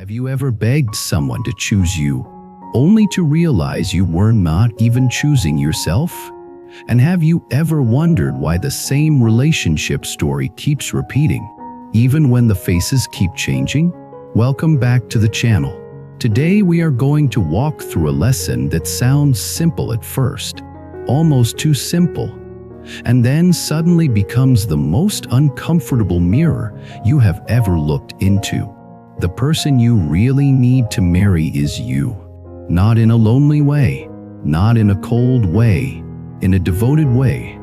Have you ever begged someone to choose you, only to realize you were not even choosing yourself? And have you ever wondered why the same relationship story keeps repeating, even when the faces keep changing? Welcome back to the channel. Today we are going to walk through a lesson that sounds simple at first, almost too simple, and then suddenly becomes the most uncomfortable mirror you have ever looked into. The person you really need to marry is you. Not in a lonely way, not in a cold way, in a devoted way.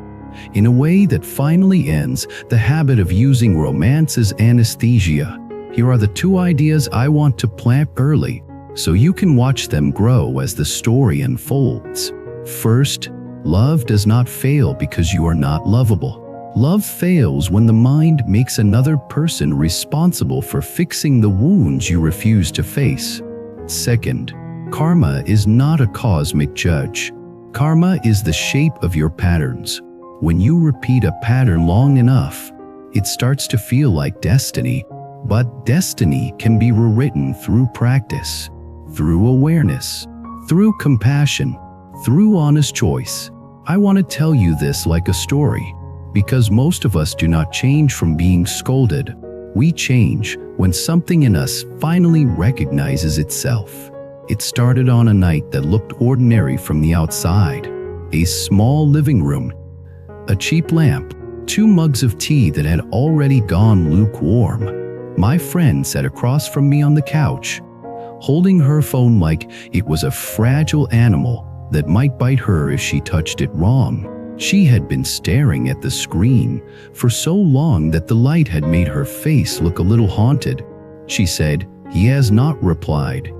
In a way that finally ends the habit of using romance as anesthesia. Here are the two ideas I want to plant early, so you can watch them grow as the story unfolds. First, love does not fail because you are not lovable. Love fails when the mind makes another person responsible for fixing the wounds you refuse to face. Second, karma is not a cosmic judge. Karma is the shape of your patterns. When you repeat a pattern long enough, it starts to feel like destiny, but destiny can be rewritten through practice, through awareness, through compassion, through honest choice. I want to tell you this like a story, because most of us do not change from being scolded. We change when something in us finally recognizes itself. It started on a night that looked ordinary from the outside. A small living room, a cheap lamp, 2 mugs of tea that had already gone lukewarm. My friend sat across from me on the couch, holding her phone like it was a fragile animal that might bite her if she touched it wrong. She had been staring at the screen for so long that the light had made her face look a little haunted. She said, "He has not replied."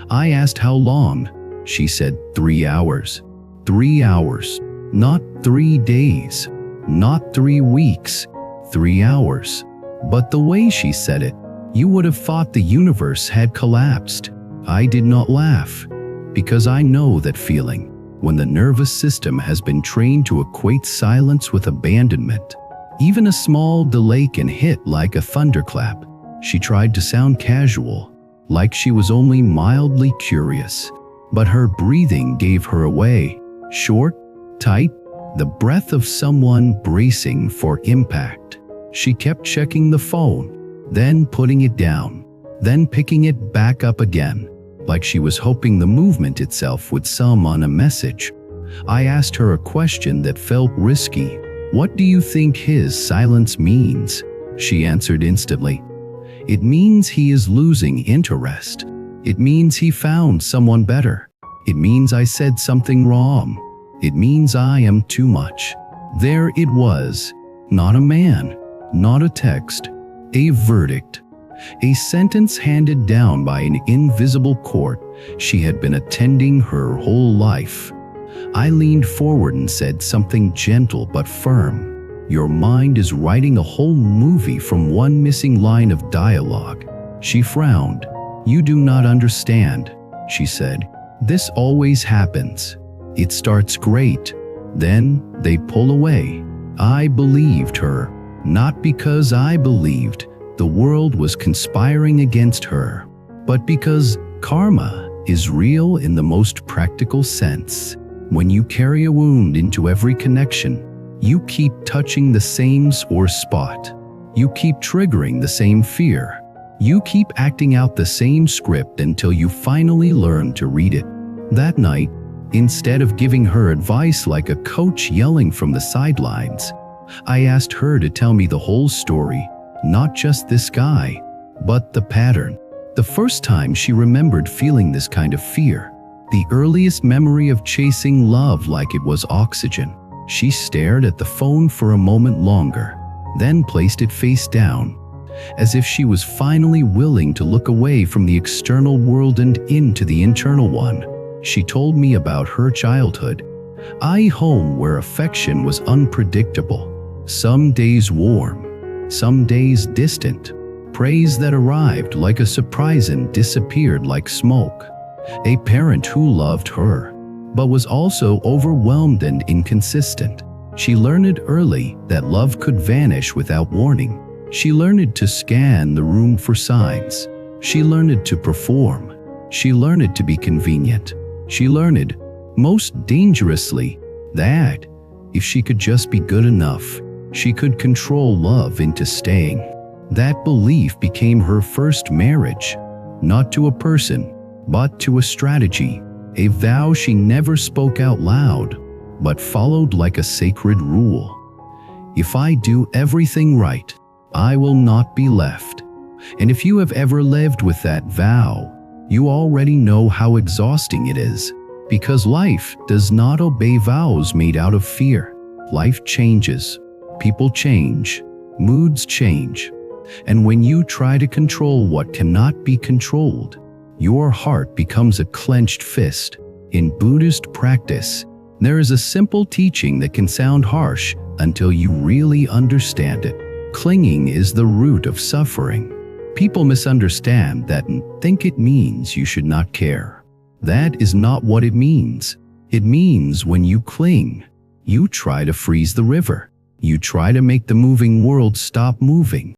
I asked how long. She said, 3 hours. 3 hours. Not 3 days. Not 3 weeks. 3 hours. But the way she said it, you would have thought the universe had collapsed. I did not laugh, because I know that feeling. When the nervous system has been trained to equate silence with abandonment, even a small delay can hit like a thunderclap. She tried to sound casual, like she was only mildly curious, but her breathing gave her away. Short, tight, the breath of someone bracing for impact. She kept checking the phone, then putting it down, then picking it back up again, like she was hoping the movement itself would summon a message. I asked her a question that felt risky. "What do you think his silence means?" She answered instantly. "It means he is losing interest. It means he found someone better. It means I said something wrong. It means I am too much." There it was. Not a man, not a text, a verdict. A sentence handed down by an invisible court she had been attending her whole life. I leaned forward and said something gentle but firm. "Your mind is writing a whole movie from one missing line of dialogue." She frowned. "You do not understand," she said. "This always happens. It starts great, then they pull away." I believed her, not because I believed the world was conspiring against her, but because karma is real in the most practical sense. When you carry a wound into every connection, you keep touching the same sore spot. You keep triggering the same fear. You keep acting out the same script until you finally learn to read it. That night, instead of giving her advice like a coach yelling from the sidelines, I asked her to tell me the whole story. Not just this guy, but the pattern. The first time she remembered feeling this kind of fear, the earliest memory of chasing love like it was oxygen. She stared at the phone for a moment longer, then placed it face down, as if she was finally willing to look away from the external world and into the internal one. She told me about her childhood, a home where affection was unpredictable, some days warm, some days distant, praise that arrived like a surprise and disappeared like smoke. A parent who loved her, but was also overwhelmed and inconsistent. She learned early that love could vanish without warning. She learned to scan the room for signs. She learned to perform. She learned to be convenient. She learned, most dangerously, that if she could just be good enough, she could control love into staying. That belief became her first marriage, not to a person, but to a strategy, a vow she never spoke out loud, but followed like a sacred rule. If I do everything right, I will not be left. And if you have ever lived with that vow, you already know how exhausting it is, because life does not obey vows made out of fear. Life changes, people change, moods change, and when you try to control what cannot be controlled, your heart becomes a clenched fist. In Buddhist practice, there is a simple teaching that can sound harsh until you really understand it. Clinging is the root of suffering. People misunderstand that and think it means you should not care. That is not what it means. It means when you cling, you try to freeze the river. You try to make the moving world stop moving.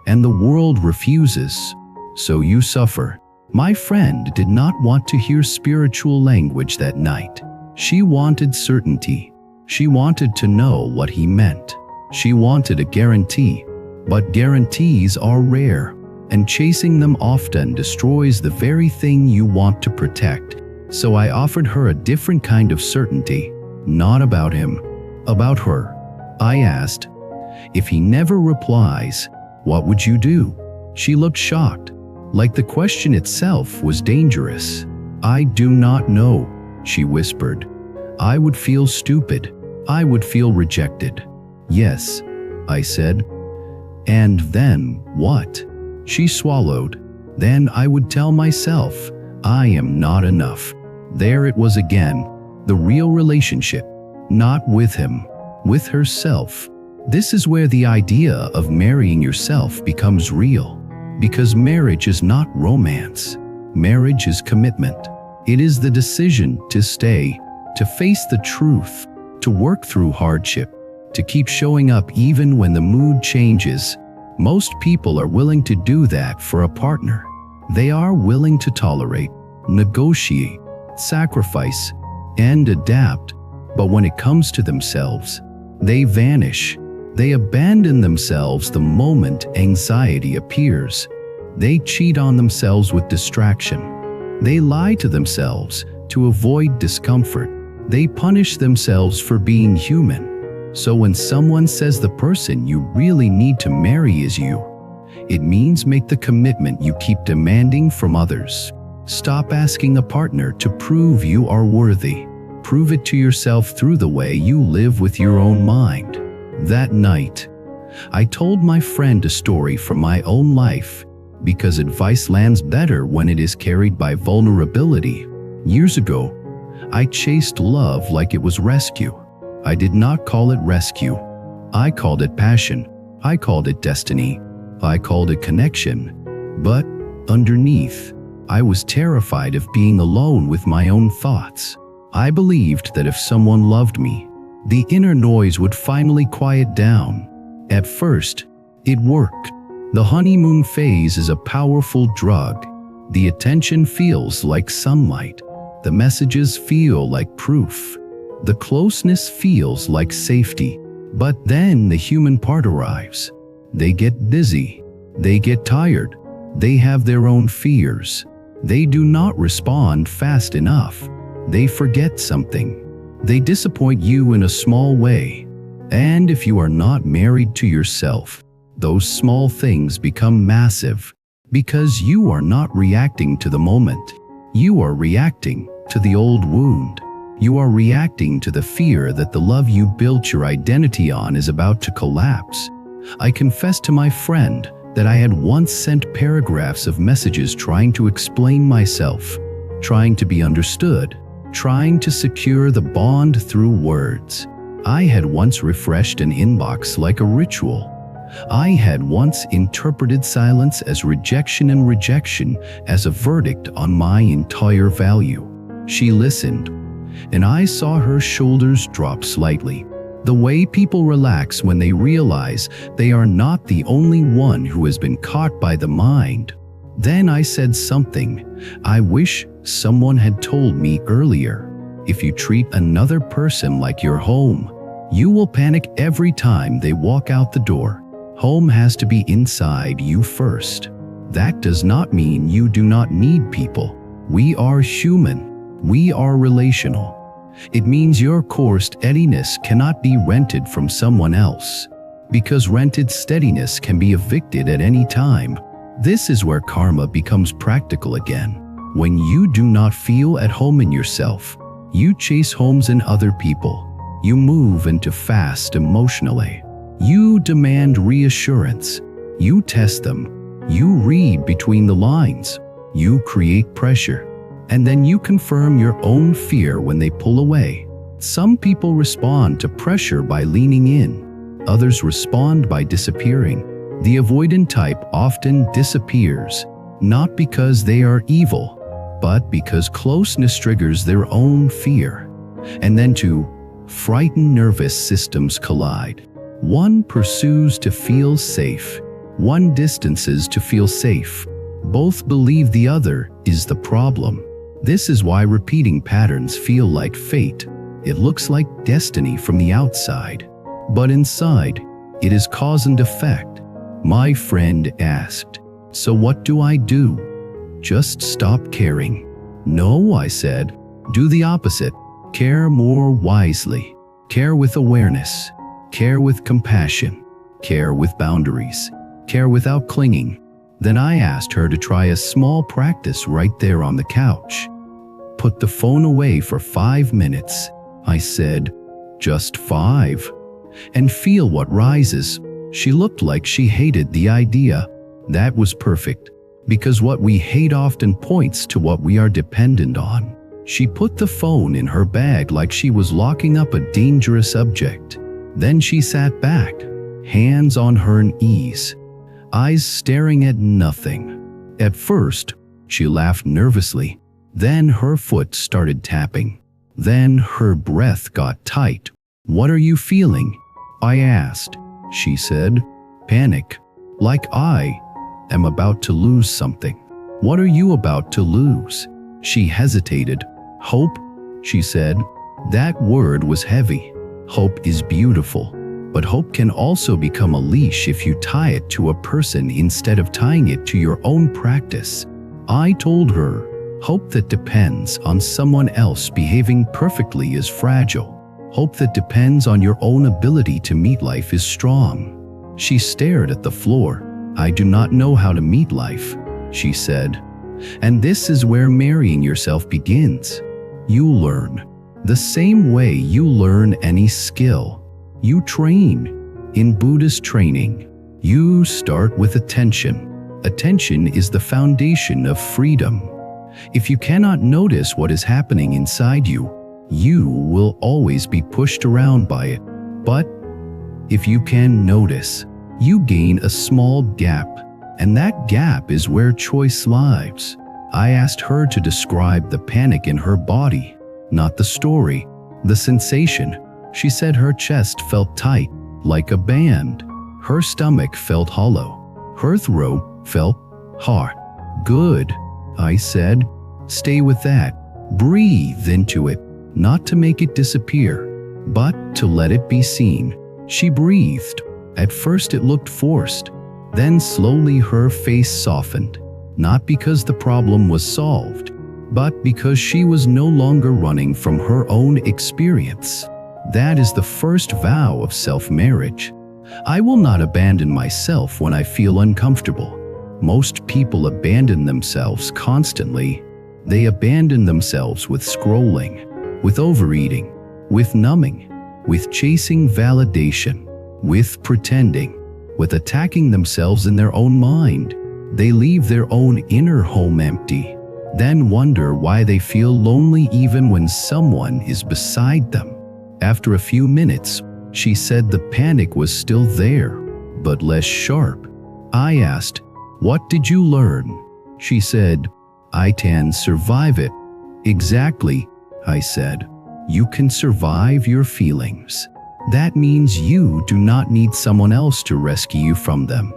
And the world refuses. So you suffer. My friend did not want to hear spiritual language that night. She wanted certainty. She wanted to know what he meant. She wanted a guarantee. But guarantees are rare, and chasing them often destroys the very thing you want to protect. So I offered her a different kind of certainty, not about him, about her. I asked, if he never replies, what would you do? She looked shocked, like the question itself was dangerous. I do not know, she whispered. I would feel stupid. I would feel rejected. Yes, I said. And then what? She swallowed. Then I would tell myself, I am not enough. There it was again, the real relationship, not with him, with herself. This is where the idea of marrying yourself becomes real, because marriage is not romance. Marriage is commitment. It is the decision to stay, to face the truth, to work through hardship, to keep showing up even when the mood changes. Most people are willing to do that for a partner. They are willing to tolerate, negotiate, sacrifice, and adapt. But when it comes to themselves, they vanish. They abandon themselves the moment anxiety appears. They cheat on themselves with distraction. They lie to themselves to avoid discomfort. They punish themselves for being human. So when someone says the person you really need to marry is you, it means make the commitment you keep demanding from others. Stop asking a partner to prove you are worthy. Prove it to yourself through the way you live with your own mind. That night, I told my friend a story from my own life, because advice lands better when it is carried by vulnerability. Years ago, I chased love like it was rescue. I did not call it rescue. I called it passion. I called it destiny. I called it connection. But underneath, I was terrified of being alone with my own thoughts. I believed that if someone loved me, the inner noise would finally quiet down. At first, it worked. The honeymoon phase is a powerful drug. The attention feels like sunlight. The messages feel like proof. The closeness feels like safety. But then the human part arrives. They get busy. They get tired. They have their own fears. They do not respond fast enough. They forget something. They disappoint you in a small way. And if you are not married to yourself, those small things become massive, because you are not reacting to the moment. You are reacting to the old wound. You are reacting to the fear that the love you built your identity on is about to collapse. I confessed to my friend that I had once sent paragraphs of messages trying to explain myself, trying to be understood, trying to secure the bond through words. I had once refreshed an inbox like a ritual. I had once interpreted silence as rejection and rejection as a verdict on my entire value. She listened, and I saw her shoulders drop slightly. The way people relax when they realize they are not the only one who has been caught by the mind. Then I said something I wish someone had told me earlier. If you treat another person like your home, you will panic every time they walk out the door. Home has to be inside you first. That does not mean you do not need people. We are human. We are relational. It means your core steadiness cannot be rented from someone else, because rented steadiness can be evicted at any time. This is where karma becomes practical again. When you do not feel at home in yourself, you chase homes in other people. You move into fast emotionally. You demand reassurance. You test them. You read between the lines. You create pressure. And then you confirm your own fear when they pull away. Some people respond to pressure by leaning in. Others respond by disappearing. The avoidant type often disappears, not because they are evil, but because closeness triggers their own fear. And then two frightened nervous systems collide. One pursues to feel safe. One distances to feel safe. Both believe the other is the problem. This is why repeating patterns feel like fate. It looks like destiny from the outside, but inside, it is cause and effect. My friend asked, "So what do I do?" "Just stop caring." "No," I said. "Do the opposite. Care more wisely. Care with awareness. Care with compassion. Care with boundaries. Care without clinging." Then I asked her to try a small practice right there on the couch. "Put the phone away for 5 minutes," I said. "Just 5. And feel what rises." She looked like she hated the idea. That was perfect, because what we hate often points to what we are dependent on. She put the phone in her bag like she was locking up a dangerous object. Then she sat back, hands on her knees, eyes staring at nothing. At first, she laughed nervously. Then her foot started tapping. Then her breath got tight. "What are you feeling?" I asked. She said, "Panic. Like I am about to lose something." "What are you about to lose?" She hesitated. "Hope," she said. That word was heavy. Hope is beautiful, but hope can also become a leash if you tie it to a person instead of tying it to your own practice. I told her, hope that depends on someone else behaving perfectly is fragile. Hope that depends on your own ability to meet life is strong. She stared at the floor. "I do not know how to meet life," she said. And this is where marrying yourself begins. You learn. The same way you learn any skill. You train. In Buddhist training, you start with attention. Attention is the foundation of freedom. If you cannot notice what is happening inside you, you will always be pushed around by it. But if you can notice, you gain a small gap, and that gap is where choice lies. I asked her to describe the panic in her body, not the story, the sensation. She said her chest felt tight, like a band. Her stomach felt hollow. Her throat felt hard. "Good," I said. "Stay with that. Breathe into it. Not to make it disappear, but to let it be seen." She breathed. At first it looked forced. Then slowly her face softened, not because the problem was solved, but because she was no longer running from her own experience. That is the first vow of self-marriage. I will not abandon myself when I feel uncomfortable. Most people abandon themselves constantly. They abandon themselves with scrolling, with overeating, with numbing, with chasing validation, with pretending, with attacking themselves in their own mind. They leave their own inner home empty, then wonder why they feel lonely even when someone is beside them. After a few minutes, she said the panic was still there, but less sharp. I asked, "What did you learn?" She said, "I can survive it." "Exactly," I said. "You can survive your feelings. That means you do not need someone else to rescue you from them."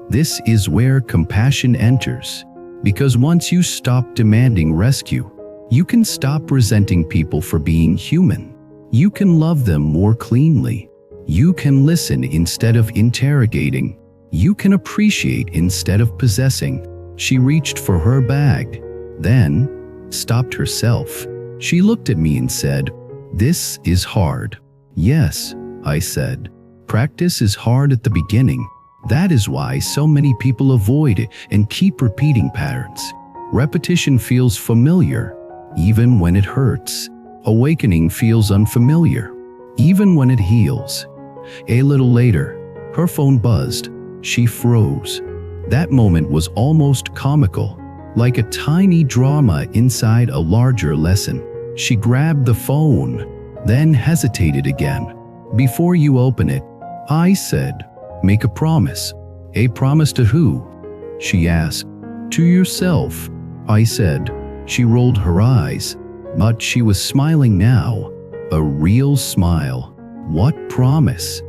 This is where compassion enters. Because once you stop demanding rescue, you can stop resenting people for being human. You can love them more cleanly. You can listen instead of interrogating. You can appreciate instead of possessing. She reached for her bag, then stopped herself. She looked at me and said, "This is hard." "Yes," I said. "Practice is hard at the beginning. That is why so many people avoid it and keep repeating patterns. Repetition feels familiar, even when it hurts. Awakening feels unfamiliar, even when it heals." A little later, her phone buzzed. She froze. That moment was almost comical, like a tiny drama inside a larger lesson. She grabbed the phone, then hesitated again. "Before you open it," I said, "make a promise." "A promise to who?" she asked. "To yourself," I said. She rolled her eyes, but she was smiling now, a real smile. "What promise?"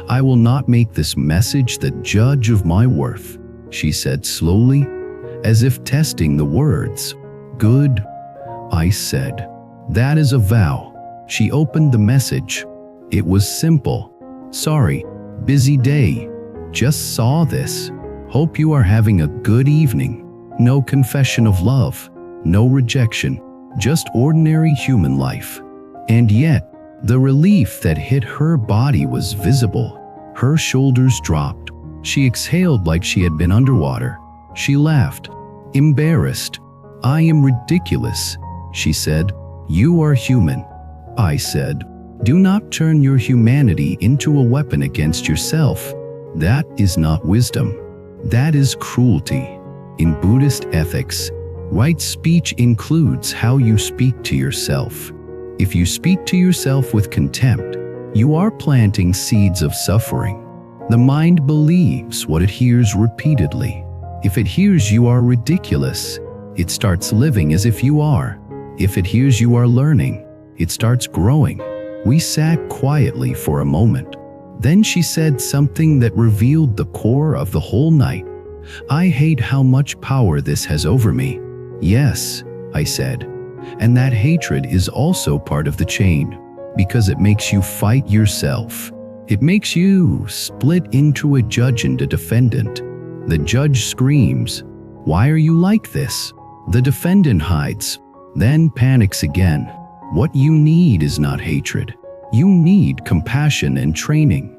"I will not make this message the judge of my worth," she said slowly, as if testing the words. "Good," I said. "That is a vow." She opened the message. It was simple. "Sorry, busy day. Just saw this. Hope you are having a good evening." No confession of love, no rejection, just ordinary human life. And yet, the relief that hit her body was visible. Her shoulders dropped. She exhaled like she had been underwater. She laughed, embarrassed. "I am ridiculous," she said. "You are human," I said. "Do not turn your humanity into a weapon against yourself. That is not wisdom. That is cruelty." In Buddhist ethics, right speech includes how you speak to yourself. If you speak to yourself with contempt, you are planting seeds of suffering. The mind believes what it hears repeatedly. If it hears you are ridiculous, it starts living as if you are. If it hears you are learning, it starts growing. We sat quietly for a moment. Then she said something that revealed the core of the whole night. "I hate how much power this has over me." "Yes," I said. "And that hatred is also part of the chain, because it makes you fight yourself. It makes you split into a judge and a defendant. The judge screams, 'Why are you like this?' The defendant hides, then panics again. What you need is not hatred. You need compassion and training."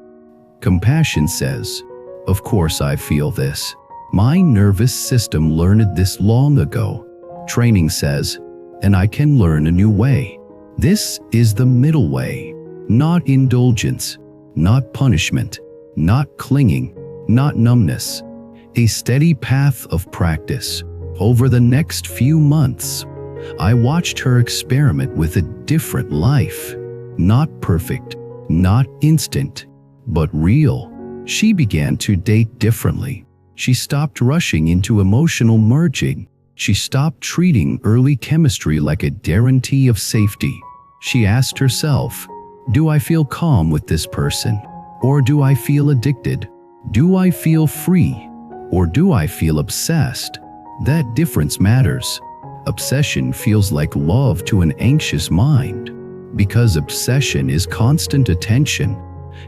Compassion says, "Of course I feel this. My nervous system learned this long ago." Training says, "And I can learn a new way." This is the middle way. Not indulgence, not punishment, not clinging, not numbness. A steady path of practice. Over the next few months, I watched her experiment with a different life. Not perfect, not instant, but real. She began to date differently. She stopped rushing into emotional merging. She stopped treating early chemistry like a guarantee of safety. She asked herself, "Do I feel calm with this person? Or do I feel addicted? Do I feel free? Or do I feel obsessed?" That difference matters. Obsession feels like love to an anxious mind, because obsession is constant attention,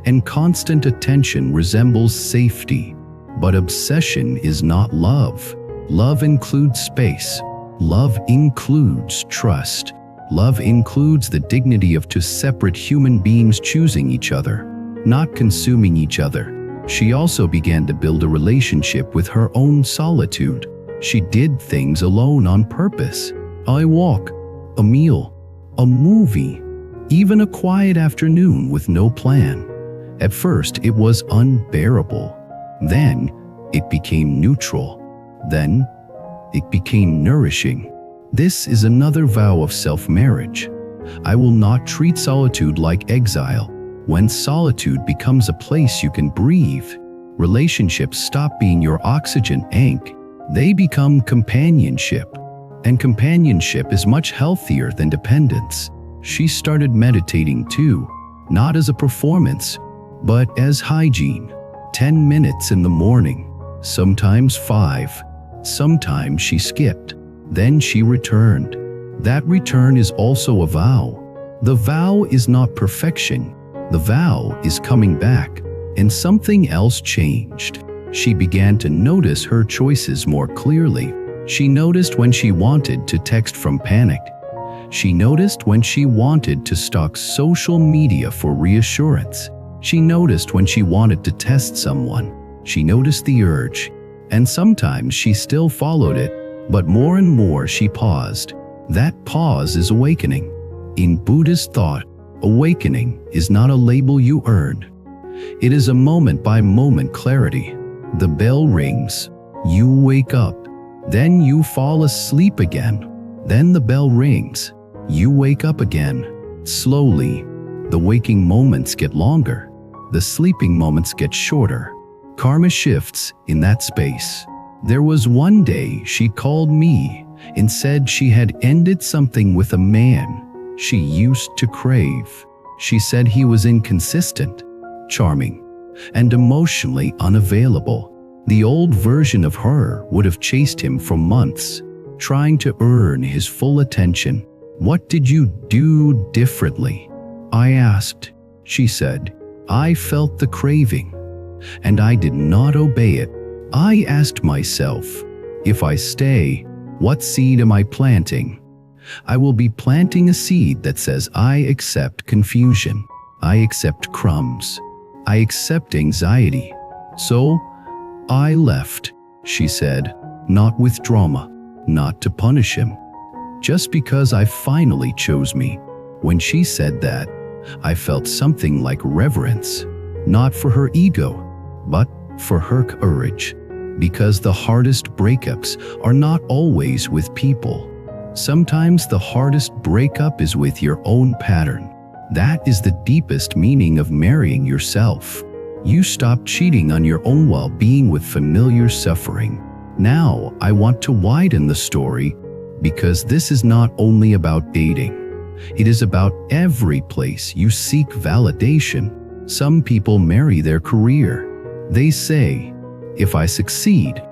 and constant attention resembles safety. But obsession is not love. Love includes space. Love includes trust. Love includes the dignity of two separate human beings choosing each other, not consuming each other. She also began to build a relationship with her own solitude. She did things alone on purpose. A walk, a meal, a movie, even a quiet afternoon with no plan. At first, it was unbearable. Then, it became neutral. Then, it became nourishing. This is another vow of self-marriage. I will not treat solitude like exile. When solitude becomes a place you can breathe, relationships stop being your oxygen tank. They become companionship. And companionship is much healthier than dependence. She started meditating too, not as a performance, but as hygiene. 10 minutes in the morning, sometimes 5, Sometimes she skipped. Then she returned. That return is also a vow. The vow is not perfection. The vow is coming back. And something else changed. She began to notice her choices more clearly. She noticed when she wanted to text from panic. She noticed when she wanted to stalk social media for reassurance. She noticed when she wanted to test someone. She noticed the urge. And sometimes she still followed it, but more and more she paused. That pause is awakening. In Buddhist thought, awakening is not a label you earn. It is a moment-by-moment clarity. The bell rings. You wake up. Then you fall asleep again. Then the bell rings. You wake up again. Slowly, the waking moments get longer. The sleeping moments get shorter. Karma shifts in that space. There was one day she called me and said she had ended something with a man she used to crave. She said he was inconsistent, charming, and emotionally unavailable. The old version of her would have chased him for months, trying to earn his full attention. What did you do differently? I asked. She said, I felt the craving, and I did not obey it. I asked myself, if I stay, what seed am I planting? I will be planting a seed that says I accept confusion, I accept crumbs, I accept anxiety. So, I left, she said, not with drama, not to punish him, just because I finally chose me. When she said that, I felt something like reverence, not for her ego, but for her courage. Because the hardest breakups are not always with people. Sometimes the hardest breakup is with your own pattern. That is the deepest meaning of marrying yourself. You stop cheating on your own well-being with familiar suffering. Now, I want to widen the story because this is not only about dating. It is about every place you seek validation. Some people marry their career. They say, if I succeed,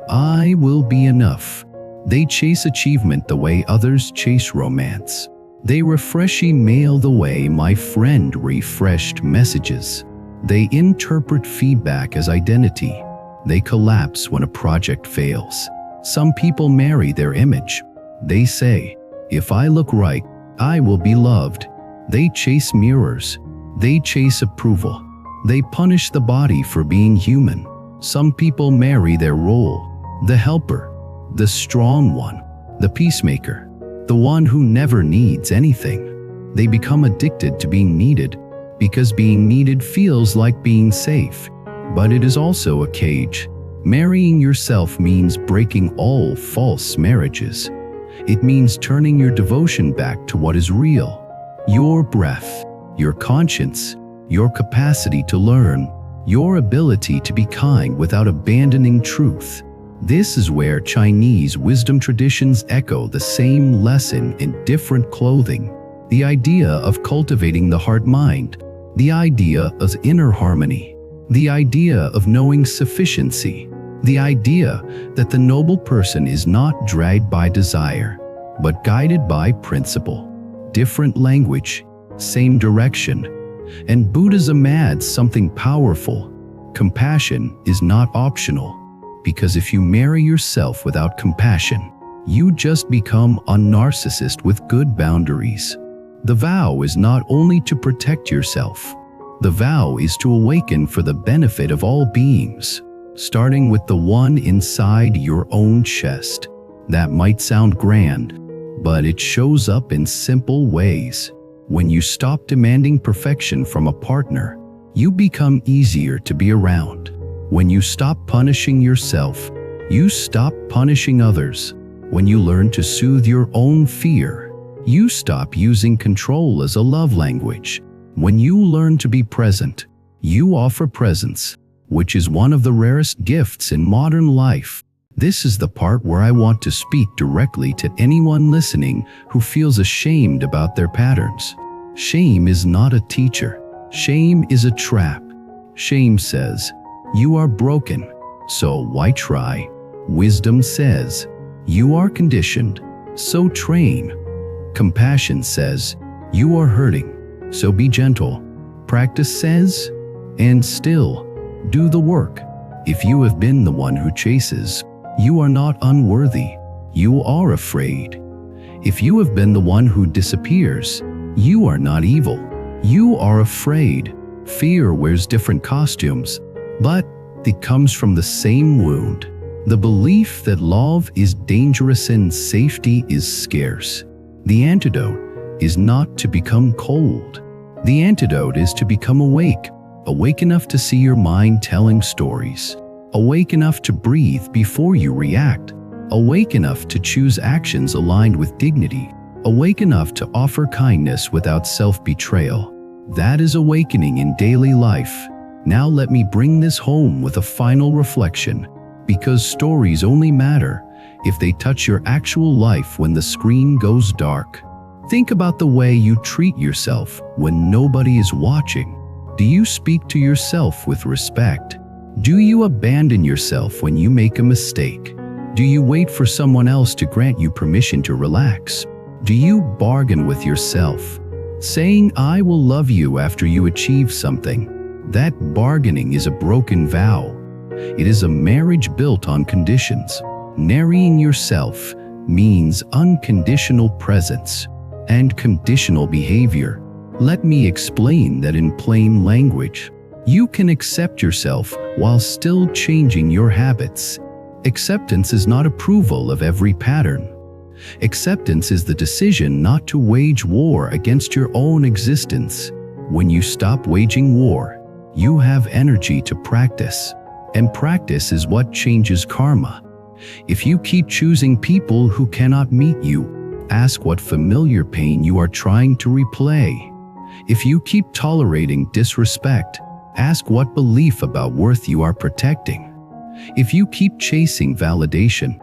I will be enough. They chase achievement the way others chase romance. They refresh email the way my friend refreshed messages. They interpret feedback as identity. They collapse when a project fails. Some people marry their image. They say, if I look right, I will be loved. They chase mirrors. They chase approval. They punish the body for being human. Some people marry their role, the helper, the strong one, the peacemaker, the one who never needs anything. They become addicted to being needed because being needed feels like being safe, but it is also a cage. Marrying yourself means breaking all false marriages. It means turning your devotion back to what is real, your breath, your conscience, your capacity to learn, your ability to be kind without abandoning truth. This is where Chinese wisdom traditions echo the same lesson in different clothing. The idea of cultivating the heart-mind, the idea of inner harmony, the idea of knowing sufficiency, the idea that the noble person is not dragged by desire, but guided by principle. Different language, same direction. And Buddhism adds something powerful. Compassion is not optional, because if you marry yourself without compassion, you just become a narcissist with good boundaries. The vow is not only to protect yourself. The vow is to awaken for the benefit of all beings, starting with the one inside your own chest. That might sound grand, but it shows up in simple ways. When you stop demanding perfection from a partner, you become easier to be around. When you stop punishing yourself, you stop punishing others. When you learn to soothe your own fear, you stop using control as a love language. When you learn to be present, you offer presence, which is one of the rarest gifts in modern life. This is the part where I want to speak directly to anyone listening who feels ashamed about their patterns. Shame is not a teacher. Shame is a trap. Shame says, you are broken, so why try? Wisdom says, you are conditioned, so train. Compassion says, you are hurting, so be gentle. Practice says, and still, do the work. If you have been the one who chases, you are not unworthy, you are afraid. If you have been the one who disappears, you are not evil, you are afraid. Fear wears different costumes, but it comes from the same wound. The belief that love is dangerous and safety is scarce. The antidote is not to become cold. The antidote is to become awake. Awake enough to see your mind telling stories. Awake enough to breathe before you react. Awake enough to choose actions aligned with dignity. Awake enough to offer kindness without self-betrayal. That is awakening in daily life. Now let me bring this home with a final reflection. Because stories only matter if they touch your actual life when the screen goes dark. Think about the way you treat yourself when nobody is watching. Do you speak to yourself with respect? Do you abandon yourself when you make a mistake? Do you wait for someone else to grant you permission to relax? Do you bargain with yourself, saying, I will love you after you achieve something? That bargaining is a broken vow. It is a marriage built on conditions. Marrying yourself means unconditional presence and conditional behavior. Let me explain that in plain language. You can accept yourself while still changing your habits. Acceptance is not approval of every pattern. Acceptance is the decision not to wage war against your own existence. When you stop waging war, you have energy to practice. And practice is what changes karma. If you keep choosing people who cannot meet you, ask what familiar pain you are trying to replay. If you keep tolerating disrespect, ask what belief about worth you are protecting. If you keep chasing validation,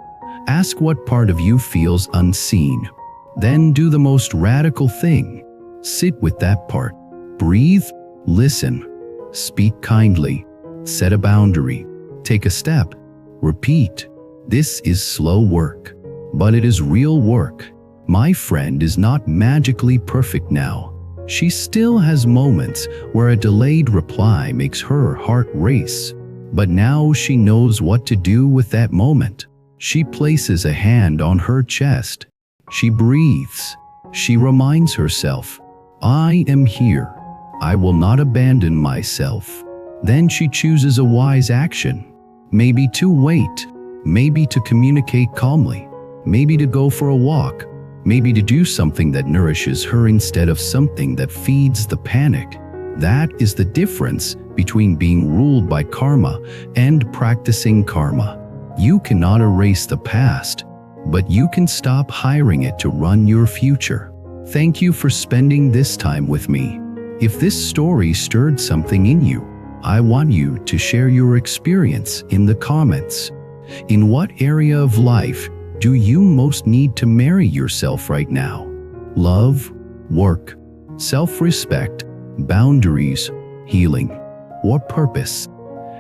ask what part of you feels unseen. Then do the most radical thing. Sit with that part. Breathe, listen, speak kindly, set a boundary, take a step, repeat. This is slow work, but it is real work. My friend is not magically perfect now. She still has moments where a delayed reply makes her heart race. But now she knows what to do with that moment. She places a hand on her chest. She breathes. She reminds herself, I am here. I will not abandon myself. Then she chooses a wise action. Maybe to wait. Maybe to communicate calmly. Maybe to go for a walk. Maybe to do something that nourishes her instead of something that feeds the panic. That is the difference between being ruled by karma and practicing karma. You cannot erase the past, but you can stop hiring it to run your future. Thank you for spending this time with me. If this story stirred something in you, I want you to share your experience in the comments. In what area of life do you most need to marry yourself right now? Love, work, self-respect, boundaries, healing, or purpose?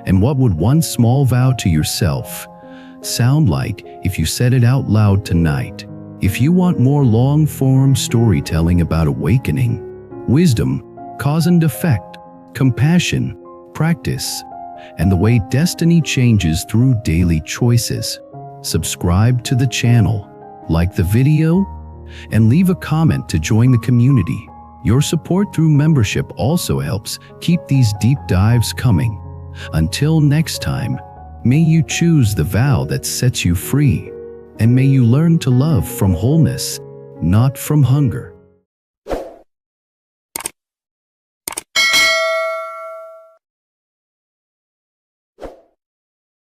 And what would one small vow to yourself sound like if you said it out loud tonight? If you want more long-form storytelling about awakening, wisdom, cause and effect, compassion, practice, and the way destiny changes through daily choices, subscribe to the channel, like the video, and leave a comment to join the community. Your support through membership also helps keep these deep dives coming. Until next time, may you choose the vow that sets you free, and may you learn to love from wholeness, not from hunger.